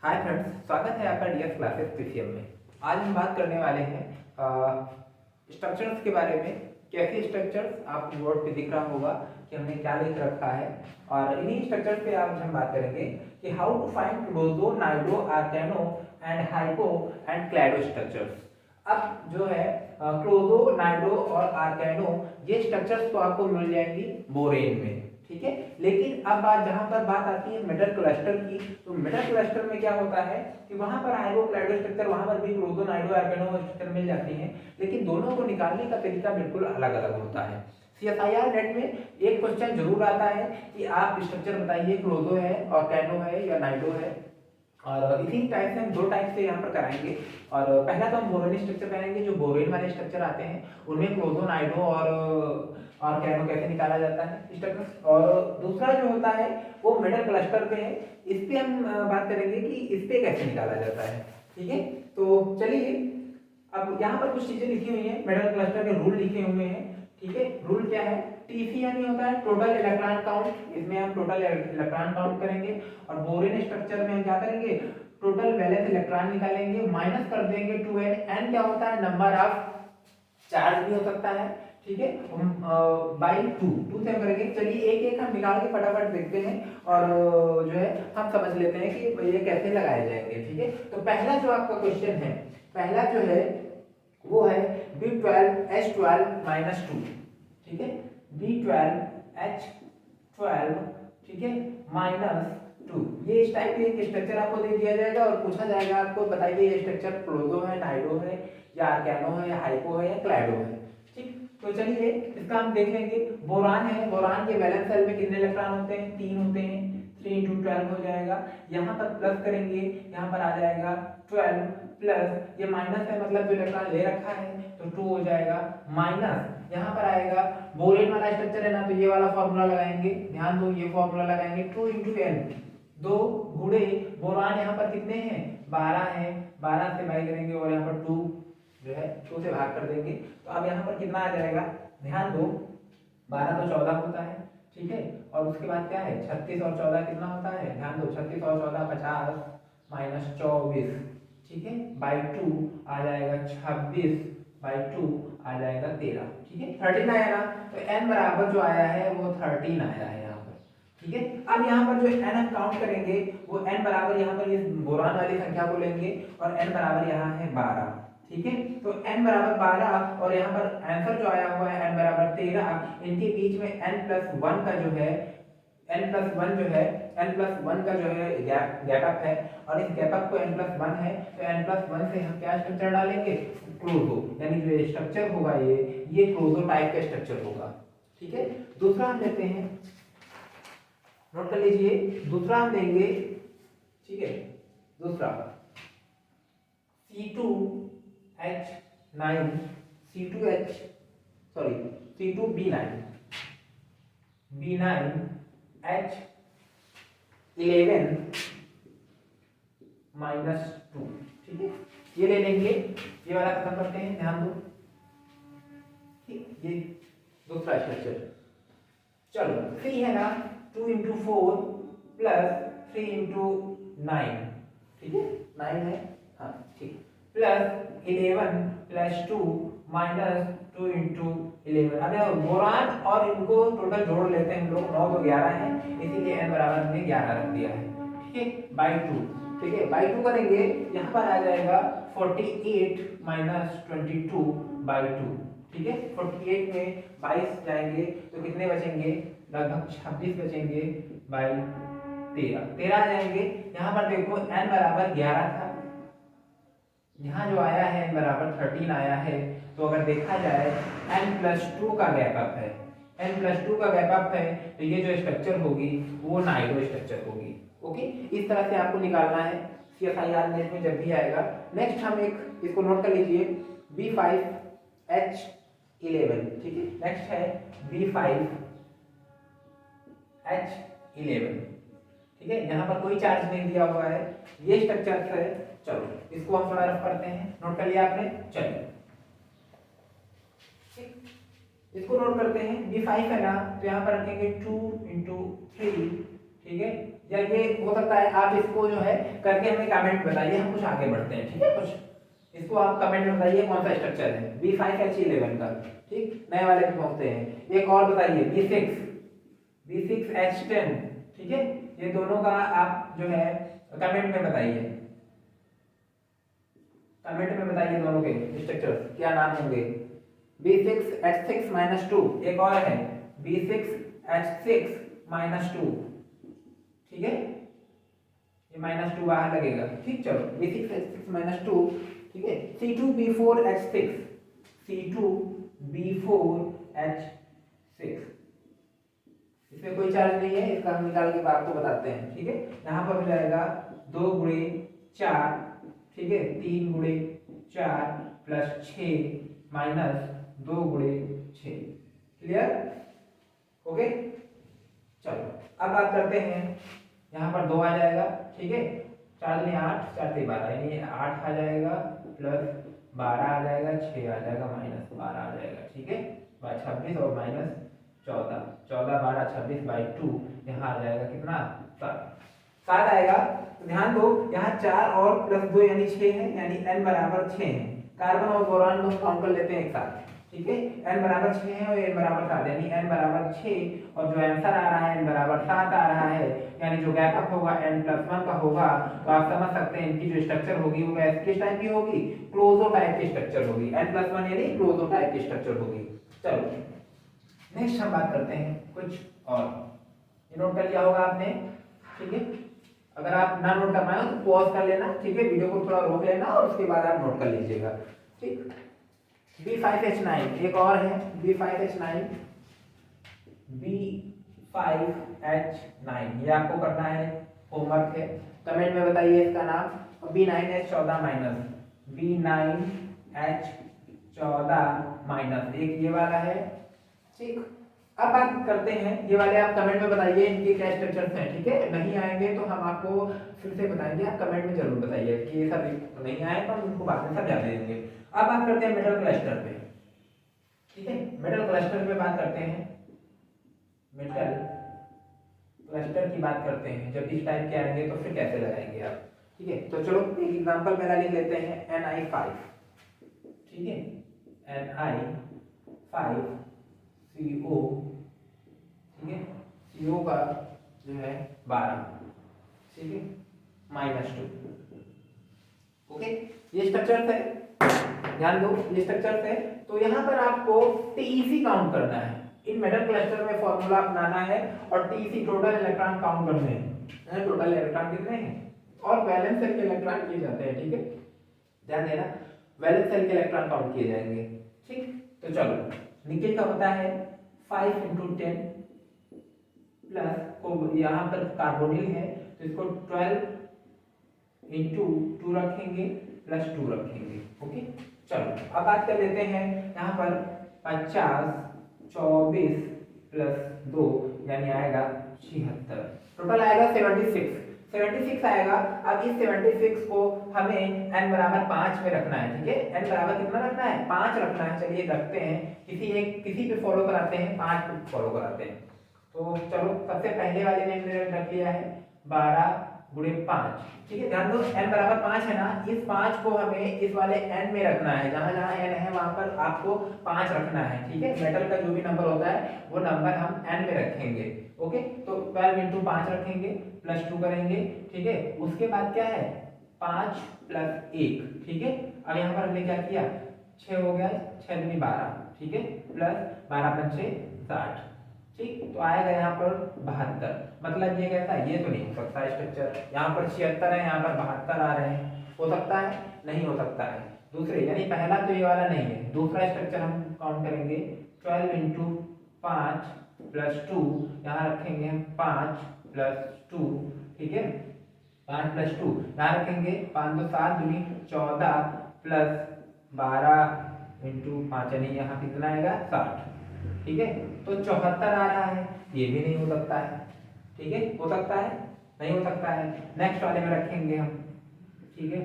Hi friends, स्वागत है आपका डीएस क्लासेस पीसीएम में। आज हम बात करने वाले हैं स्ट्रक्चर्स के बारे में। कैसे स्ट्रक्चर्स आपको बोर्ड पे दिख रहा होगा कि हमने क्या लिख रखा है, और इन्हीं स्ट्रक्चर्स पे आज हम बात करेंगे कि how to find closo, nido, arachno and hypho and klado structures. अब जो है क्लोजो, नाइडो और आर्कैनो ये स्ट्रक्चर्स तो आपको मिल जाएंगी बोरेन में, ठीक है। लेकिन अब बात जहां पर बात आती है मिडल क्लस्टर की, तो मिडल क्लस्टर में क्या होता है कि वहां पर हाइपो क्लैडो स्ट्रक्चर, वहां पर भी क्लोजो, नाइडो, आर्कैनो स्ट्रक्चर मिल जाती हैं, लेकिन दोनों को निकालने का तरीका बिल्कुल अलग अलग होता है। सीएसआईआर नेट में एक क्वेश्चन जरूर आता है कि आप स्ट्रक्चर बताइए, क्लोजो है, आर्कैनो है या नाइडो है। और इसी टाइप से हम दो टाइप से यहाँ पर कराएंगे। और पहला तो हम बोरेन स्ट्रक्चर कराएंगे। जो बोरेन वाले स्ट्रक्चर आते हैं उनमें क्लोजो, नाइडो और कैनो कैसे निकाला जाता है स्ट्रक्चर। और दूसरा जो होता है वो मिडल क्लस्टर पे है, इस पे हम बात करेंगे कि इस पे कैसे निकाला जाता है, ठीक है। तो चलिए, अब यहाँ पर कुछ चीजें लिखी हुई हैं, मिडल क्लस्टर के रूल लिखे हुए हैं, ठीक है। रूल क्या है? टीसी यानी होता है टोटल इलेक्ट्रॉन काउंट, इसमें हम टोटल इलेक्ट्रॉन काउंट करेंगे। और बोरेन स्ट्रक्चर में हम क्या करेंगे? टोटल वैलेंस इलेक्ट्रॉन निकालेंगे, माइनस कर देंगे 2n। n क्या होता है? नंबर ऑफ चार्ज भी हो सकता है, ठीक है, बाई 2 से हम करेंगे। चलिए एक एक हम निकाल के फटाफट देखते हैं, और जो है हम समझ लेते हैं कि ये कैसे लगाए जाएंगे, ठीक है। तो पहला जो आपका क्वेश्चन है, पहला जो है वो है B12H12-2, ठीक है, B12H12, ठीक है, -2। ये इस टाइप के स्ट्रक्चर आपको दे दिया जाएगा और पूछा जाएगा आपको, बताइए ये स्ट्रक्चर क्लोजो है, नाइडो है या आर्कैनो है या हाइपो है या क्लैडो है, ठीक। तो चलिए इसका हम देख लेंगे। बोरान है, बोरान के वैलेंस शेल में कितने इलेक्ट्रॉन होते हैं? 3 होते हैं, 3 × 12 हो जाएगा। यहाँ पर प्लस करेंगे, यहाँ पर आ जाएगा 12 प्लस, ये माइनस है मतलब जो इलेक्ट्रॉन ले रखा है तो 2 हो जाएगा, माइनस यहाँ पर आएगा। बोरेन वाला स्ट्रक्चर है ना, तो ये वाला फॉर्मूला लगाएंगे, ध्यान दो ये फॉर्मूला लगाएंगे 2 × n, 2 गुणे बोरान यहाँ पर कितने हैं? 12 है, 12 से भाग करेंगे और यहाँ पर 2 जो है 2 से भाग कर देंगे। तो अब यहाँ पर कितना आ जाएगा? ध्यान दो, 12 तो 14 होता है, ठीक है। और उसके बाद क्या है? 36 और 14 कितना होता है? ध्यान दो, 36 और 14 50 -24, ठीक है, बाई 2 आ जाएगा 26 बाई 2 आ जाएगा 13, ठीक है। 13 आया ना, तो n बराबर जो आया है वो 13 आया है यहाँ पर, ठीक है। अब यहाँ पर जो n हम काउंट करेंगे वो n बराबर यहाँ पर इस बोरान वाली संख्या को लेंगे और n बराबर यहाँ है 12, ठीक है। तो n बराबर 12 और यहाँ पर आंसर जो आया हुआ है n बराबर 13, इनके बीच में n+1 का जो है n+1 जो है n+1 का जो है गैप अप है, और इस गैप अप को n+1 है तो n+1 से हम क्या स्ट्रक्चर डालेंगे? क्लोजो, यानी जो स्ट्रक्चर होगा ये क्लोजो टाइप का स्ट्रक्चर होगा, ठीक है। दूसरा हम लेते हैं, नोट कर लीजिए, दूसरा हम लेंगे, ठीक है, दूसरा C2H9 C2H sorry C2B9 B9H11 -2, ठीक है। ये ले लेंगे, ये वाला खत्म करते हैं, ध्यान दो, ठीक। ये दूसरा स्ट्रक्चर, चलो 3 है ना, 2 × 4 प्लस 3 × 9, ठीक है, 9 है, हाँ ठीक, प्लस 11 + 2 -2 × 11। अब बोरान और इनको टोटल जोड़ लेते हैं हम लोग, 9 तो 11 है, इसीलिए n बराबर हमने 11 रख दिया है, ठीक है, बाई 2, ठीक है, बाई 2 करेंगे, यहाँ पर आ जाएगा 48 -22 बाई 2, ठीक है। 48 में 22 जाएंगे तो कितने बचेंगे? लगभग 26 बचेंगे बाई 13 आ जाएंगे। यहाँ पर देखो n बराबर 11 था, यहाँ जो आया है n बराबर 13 आया है, तो अगर देखा जाए n+2 का गैप अप है, n+2 का गैप अप है, तो ये जो स्ट्रक्चर होगी वो नाइडो स्ट्रक्चर होगी, ओके। इस तरह से आपको निकालना है, सीएसआईआर नेट में जब भी आएगा। नेक्स्ट हम एक इसको नोट कर लीजिए, B5H11, ठीक है, नेक्स्ट है B5H11, ठीक है। यहाँ पर कोई चार्ज नहीं दिया हुआ है, ये स्ट्रक्चर है। चलो इसको हम थोड़ा रफ करते हैं, नोट कर लिया आपने, चलिए इसको नोट करते हैं। B5 है ना, तो यहाँ पर रखेंगे 2 × 3, ठीक है, या ये हो सकता है। आप इसको जो है करके हमें कमेंट बताइए, हम कुछ आगे बढ़ते हैं, ठीक है। कुछ इसको आप कमेंट में बताइए कौन सा स्ट्रक्चर है B5H11 का, ठीक। नए वाले पे पहुंचते हैं। एक और बताइए B6H10, ठीक है। ये दोनों का आप जो है कमेंट में बताइए, कमेंट में बताइए दोनों के स्ट्रक्चर क्या नाम होंगे। B6H6-2, एक और है B6H6-2, ठीक है। ये -2 बाहर लगेगा, ठीक। चलो B6H6-2, ठीक है। C2B4H6, C2B4H6, इसमें कोई चार्ज नहीं है, इसका हम निकाल के आपको बताते हैं, ठीक है। यहाँ पर हो जाएगा 2 गुणे 4, ठीक है, 3 गुणे 4 प्लस 6 माइनस 2 गुणे 6, क्लियर, ओके। चलो अब बात करते हैं, यहाँ पर 2 आ जाएगा, ठीक है। 4 दूनी 8, 4 3 12, यानी 8 आ जाएगा प्लस 12 आ जाएगा, 6 आ जाएगा माइनस 12 आ जाएगा, ठीक है। 26 और माइनस 14, 14 12 26/2, यहाँ आ जाएगा कितना 7 आएगा। तो ध्यान दो यहाँ 4 और प्लस 2 यानी 6 है, यानी n बराबर 6 है। कार्बन और बोरान को काउंट कर लेते हैं एक साथ, ठीक है। n बराबर 6 है और n बराबर 7, यानी n बराबर 6 और जो आंसर आ रहा है n बराबर 7 आ रहा है, यानी जो गैप अप होगा n+1 का होगा। तो आप समझ सकते हैं इनकी जो स्ट्रक्चर होगी वो किस टाइप की होगी, क्लोजो टाइप की स्ट्रक्चर होगी। n+1 यानी क्लोजो टाइप की स्ट्रक्चर होगी। चलो नेक्स्ट हम बात करते हैं कुछ और, ये नोट कर लिया होगा आपने, ठीक है। अगर आप ना नोट कर पाए तो पॉज कर लेना, ठीक है, वीडियो को थोड़ा रोक लेना और उसके बाद आप नोट कर लीजिएगा, ठीक। B5H9, एक और है B5H9, B5H9, ये आपको करना है, होमवर्क है। कमेंट में बताइए इसका नाम। और B9H14 माइनस, B9H14 एक ये वाला है, ठीक। अब बात करते हैं ये वाले, आप कमेंट में बताइए इनके क्या स्ट्रक्चर्स हैं, ठीक है। नहीं आएंगे तो हम आपको फिर से बताएंगे, आप कमेंट में जरूर बताइए कि ये सब नहीं आए तो हम उनको बाद में समझा देंगे। अब बात करते हैं मेटल क्लस्टर पे, ठीक है। मेटल क्लस्टर पे बात करते हैं, मेटल क्लस्टर की बात करते हैं। जब इस टाइप के आएंगे तो फिर कैसे लगाएंगे आप, ठीक है। तो चलो एक एग्जांपल पहला लिख लेते हैं, Ni5, ठीक है, Ni5 CO, ठीक है, CO का जो है 12, ठीक है, -2, ओके। ये स्ट्रक्चर है, ध्यान दो ये स्ट्रक्चर है। तो यहाँ पर आपको TeC काउंट करना है, इन मेटल क्लस्टर में फॉर्मूला अपनाना है और TeC टोटल इलेक्ट्रॉन काउंट करने हैं। टोटल इलेक्ट्रॉन कितने हैं और वैलेंस सेल के इलेक्ट्रॉन किए जाते हैं, ठीक है, ध्यान देना, वैलेंस सेल के इलेक्ट्रॉन काउंट किए जाएंगे, ठीक। तो चलो निकेल का होता है 5 × 10 प्लस को यहाँ पर कार्बोनिल है तो इसको 12 × 2 रखेंगे प्लस 2 रखेंगे, ओके। चलो अब बात कर लेते हैं यहाँ पर 50 24 प्लस 2 यानी आएगा 76, टोटल आएगा 76 आएगा। अब इस 76 को हमें n बराबर 5 में रखना है, ठीक है। n बराबर कितना रखना है, 5 रखना है। चलिए रखते हैं, किसी पे फॉलो कराते हैं, 5 पे फॉलो कराते हैं। तो चलो सबसे पहले वाले ने हमने रख लिया है 12 × 5, ठीक है। ध्यान दो n बराबर 5 है ना, इस 5 को हमें इस वाले n में रखना है, जहां जहां n है वहां पर आपको 5 रखना है, ठीक है। मेटल का जो भी नंबर होता है वो नंबर हम n में रखेंगे, ओके। तो 12 × 5 रखेंगे प्लस 2 करेंगे, ठीक है। उसके बाद क्या है 5 + 1, ठीक है। अब यहाँ पर हमने क्या किया 6 हो गया, 6 दूनी 12, ठीक है, प्लस 12 × 5 = 60, ठीक। तो आएगा यहाँ पर 72, मतलब ये कैसा है, ये तो नहीं हो सकता स्ट्रक्चर। यहाँ पर 76 है, यहाँ पर 72 आ रहे हैं, हो सकता है, नहीं हो सकता है। दूसरे यानी पहला तो ये वाला नहीं है, दूसरा स्ट्रक्चर हम काउंट करेंगे 12 × 5 प्लस 2, यहाँ रखेंगे हम 5 + 2, ठीक है, 5 + 2 यहाँ रखेंगे, 5 2 7 दूनी 14 प्लस 12 × 5 यानी यहाँ कितना आएगा 60, ठीक है। तो 74 आ रहा है, ये भी नहीं हो सकता है, ठीक है। हो सकता है, नहीं हो सकता है। नेक्स्ट वाले में रखेंगे हम, ठीक है,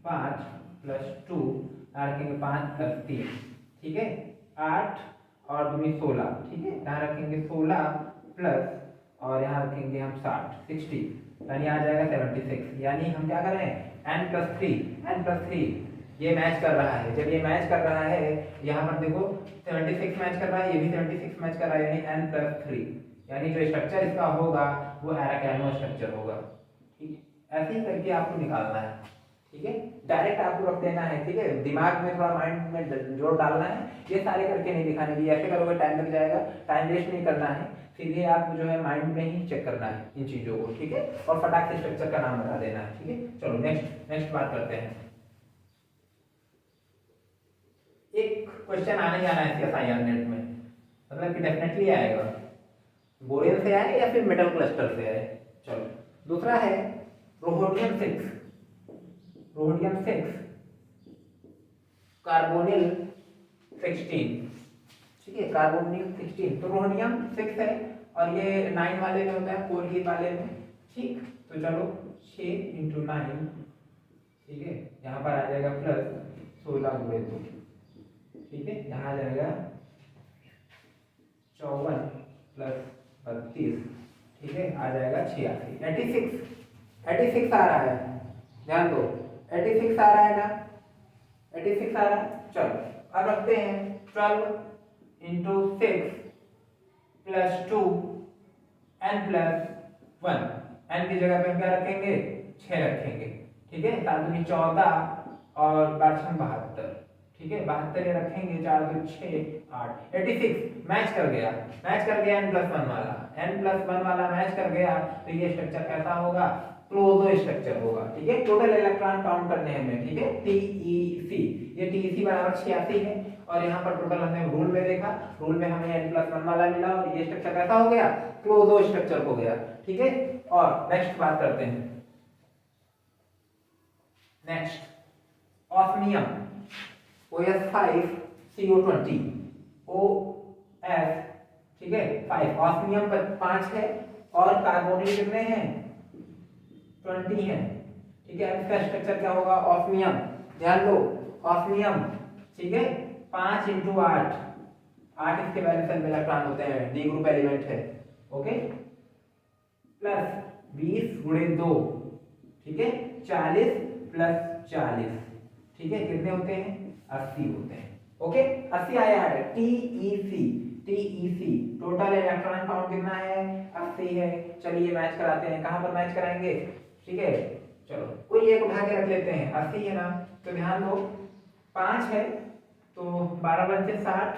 5 + 2 यहाँ रखेंगे 5 + 3, ठीक है, 8 और 2 16, ठीक है, यहाँ रखेंगे 16 प्लस और यहाँ रखेंगे हम 60 यानी आ जाएगा 76। यानी हम क्या कर रहे हैं n+3 ये मैच कर रहा है। जब ये मैच कर रहा है यहाँ पर देखो 76 मैच कर रहा है, ये भी 76 मैच कर रहा है, यानी n+3 यानी जो स्ट्रक्चर इसका होगा वो एराकेनो स्ट्रक्चर होगा। ठीक है, ऐसे ही करके आपको निकालना है। ठीक है, डायरेक्ट आपको रख देना है। ठीक है, दिमाग में थोड़ा माइंड में जोर डालना है, ये सारे करके नहीं दिखाने की। ऐसे करोगे टाइम लग जाएगा, टाइम वेस्ट नहीं करना है, सीधे आप जो है माइंड में ही चेक करना है इन चीजों को। ठीक है, और फटाक से स्ट्रक्चर का नाम बता देना है। ठीक है, चलो नेक्स्ट बात करते हैं। एक क्वेश्चन आने जाना है CSIR नेट में, मतलब कि डेफिनेटली आएगा, बोरियम से आए या फिर मेटल क्लस्टर से आए। चलो दूसरा है रोहोडियम 6 कार्बोनिल 16। ठीक है, कार्बोनिल 16 तो रोहोडियम 6 है और ये 9 वाले में होता है, 4 वाले में। ठीक, तो चलो 6 × 9, ठीक है, यहाँ पर आ जाएगा प्लस 16 × 2। ठीक है, यहाँ आ जाएगा 54 + 32। ठीक है, आ जाएगा 86। 86 आ रहा है, ध्यान दो 86 आ रहा है ना, 86 आ रहा है। चलो अब रखते हैं 12 × 6 + 2 n+1। n की जगह पे हम क्या रखेंगे, 6 रखेंगे। ठीक है, 7 × 14 और 12 × 72। ठीक है, 72 ये रखेंगे, 4 × 6 8। 86 मैच कर गया n+1 वाला, n+1 वाला मैच कर गया। तो ये स्ट्रक्चर कैसा होगा, क्लोजो स्ट्रक्चर होगा। ठीक है, टोटल इलेक्ट्रॉन काउंट करने हैं हमें। ठीक है, TeC, ये TeC बराबर 86 है और यहाँ पर टोटल हमने रूल में देखा, रूल में हमें n+1 वाला मिला और ये स्ट्रक्चर कैसा हो गया, क्लोजो स्ट्रक्चर हो गया। ठीक है, और नेक्स्ट बात करते हैं। Next osmium OS5 CO20 OS। ठीक है, 5 ऑस्मियम 5 है और कार्बोनिल कितने हैं, 20 है। ठीक है, इसका स्ट्रक्चर क्या होगा, ऑस्मियम, ध्यान दो ऑस्मियम। ठीक है, 5 × 8 इसके वैलेंस इलेक्ट्रॉन होते हैं, डी ग्रुप एलिमेंट है। Okay, plus 20 × 2। ठीक है, 40 + 40। ठीक है, कितने होते हैं, 80 होते हैं। ओके, 80 आया है। TeC टोटल इलेक्ट्रॉन काउंट कितना है, 80 है। चलिए मैच कराते हैं, कहां पर मैच कराएंगे। ठीक है, चलो कोई एक उठा के रख लेते हैं, 80 है ना, तो ध्यान दो 5 है तो 12 × 5 = 60,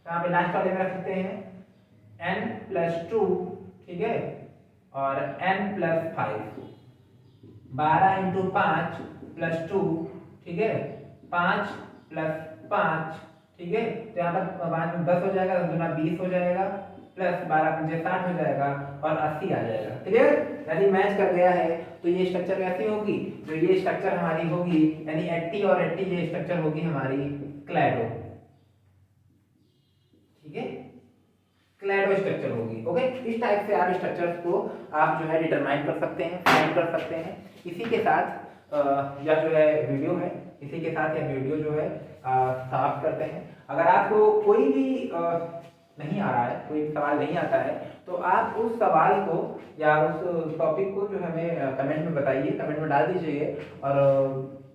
यहाँ पे लास्ट वाले में रख सकते हैं n+2। ठीक है, और n+5, 12 × 5 + 2। ठीक है, 5 + 5। ठीक है, तो यहाँ पर 5 में 10 हो जाएगा, 10 × 20 हो जाएगा, प्लस 12 × 5 = 60 हो जाएगा और 80 आ जाएगा। क्लियर, यदि मैच कर गया है तो ये स्ट्रक्चर कैसी होगी, तो ये स्ट्रक्चर हमारी होगी, यानी 80 और 80 ये स्ट्रक्चर होगी हमारी क्लैडो। ठीक है, क्लैडो स्ट्रक्चर होगी। ओके, इस टाइप से आप स्ट्रक्चर्स को आप जो है डिटरमाइन कर सकते हैं, फाइंड कर सकते हैं। इसी के साथ यह जो है वीडियो है, इसी के साथ यह वीडियो जो है समाप्त करते हैं। अगर आपको कोई भी नहीं आ रहा है, कोई सवाल नहीं आता है, तो आप उस सवाल को या उस टॉपिक को जो हमें कमेंट में बताइए, कमेंट में डाल दीजिए और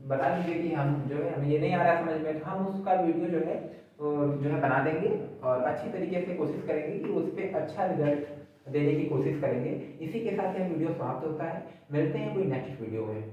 बता दीजिए कि हम जो है हमें ये नहीं आ रहा समझ में, तो हम उसका वीडियो जो है बना देंगे और अच्छी तरीके से कोशिश करेंगे कि उस पर अच्छा रिजल्ट देने की कोशिश करेंगे। इसी के साथ यह वीडियो समाप्त होता है। मिलते हैं कोई नेक्स्ट वीडियो में।